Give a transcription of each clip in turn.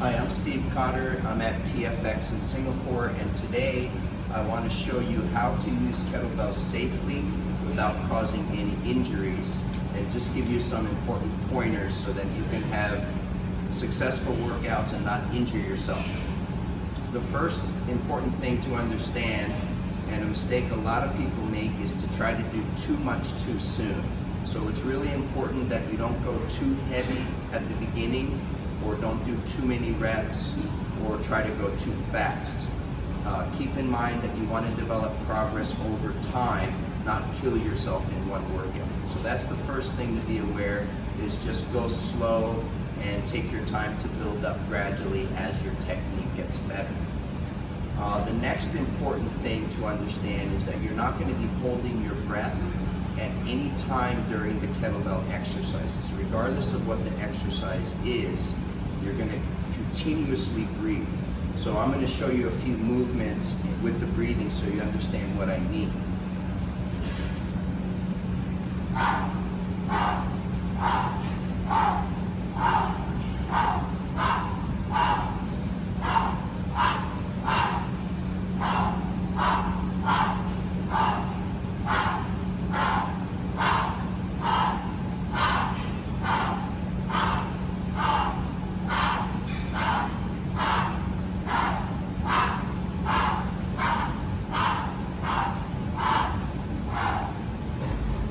Hi, I'm Steve Cotter. I'm at TFX in Singapore, and today I want to show you how to use kettlebells safely without causing any injuries, and just give you some important pointers so that you can have successful workouts and not injure yourself. The first important thing to understand, and a mistake a lot of people make, is to try to do too much too soon. So it's really important that you don't go too heavy at the beginning, or don't do too many reps, or try to go too fast. Keep in mind that you want to develop progress over time, not kill yourself in one workout. So that's the first thing to be aware, is just go slow and take your time to build up gradually as your technique gets better. The next important thing to understand is that you're not going to be holding your breath at any time during the kettlebell exercises. Regardless of what the exercise is, you're going to continuously breathe. So I'm going to show you a few movements with the breathing so you understand what I mean.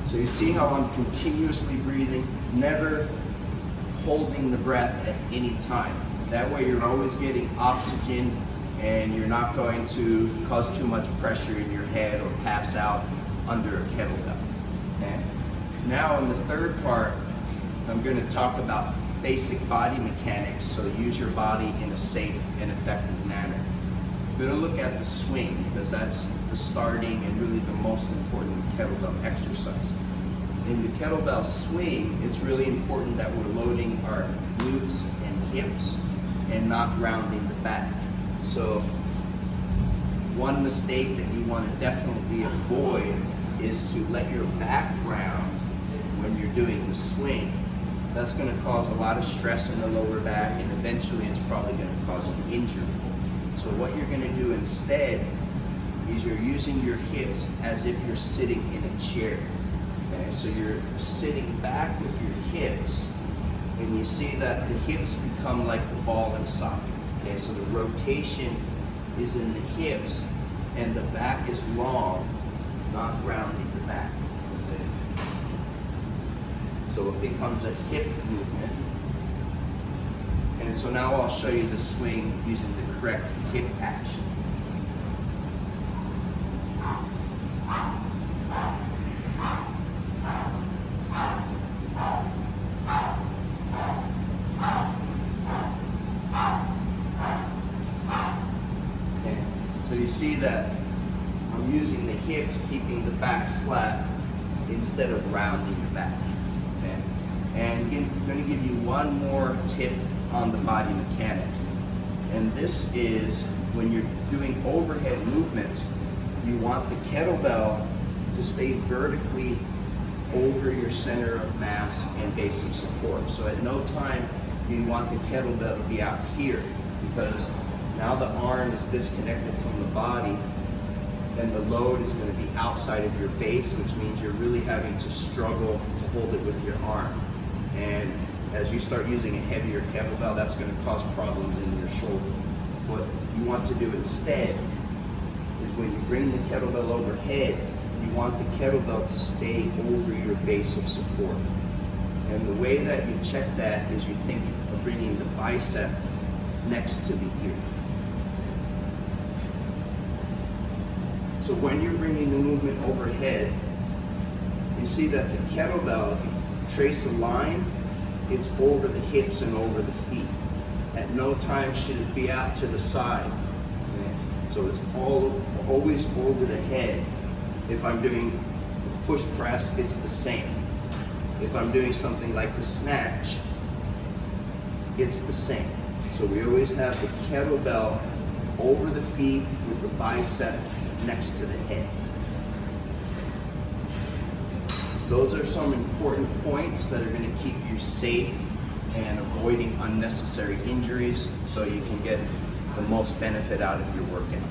So you see how I'm continuously breathing, never holding the breath at any time. That way you're always getting oxygen and you're not going to cause too much pressure in your head or pass out under a kettlebell. Okay? Now in the third part, I'm going to talk about basic body mechanics, so use your body in a safe and effective manner. We're going to look at the swing, because that's the starting and really the most important kettlebell exercise. In the kettlebell swing, it's really important that we're loading our glutes and hips and not rounding the back. So one mistake that you want to definitely avoid is to let your back round when you're doing the swing. That's going to cause a lot of stress in the lower back, and eventually it's probably going to cause an injury. So what you're going to do instead is you're using your hips as if you're sitting in a chair. Okay? So you're sitting back with your hips, and you see that the hips become like the ball and socket. Okay? So the rotation is in the hips, and the back is long, not rounding the back. So it becomes a hip movement. And so now I'll show you the swing using the correct hip action. Okay. So you see that I'm using the hips, keeping the back flat instead of rounding the back. Okay. And I'm going to give you one more tip on the body mechanics, and this is when you're doing overhead movements, you want the kettlebell to stay vertically over your center of mass and base of support. So at no time do you want the kettlebell to be out here, because now the arm is disconnected from the body and the load is going to be outside of your base, which means you're really having to struggle to hold it with your arm. And as you start using a heavier kettlebell, that's going to cause problems in your shoulder. What you want to do instead is when you bring the kettlebell overhead, you want the kettlebell to stay over your base of support. And the way that you check that is you think of bringing the bicep next to the ear. So when you're bringing the movement overhead, you see that the kettlebell, if you trace a line, it's over the hips and over the feet. At no time should it be out to the side. Okay? So it's always over the head. If I'm doing push press, it's the same. If I'm doing something like the snatch, it's the same. So we always have the kettlebell over the feet with the bicep next to the head. Those are some important points that are going to keep you safe and avoiding unnecessary injuries so you can get the most benefit out of your workout.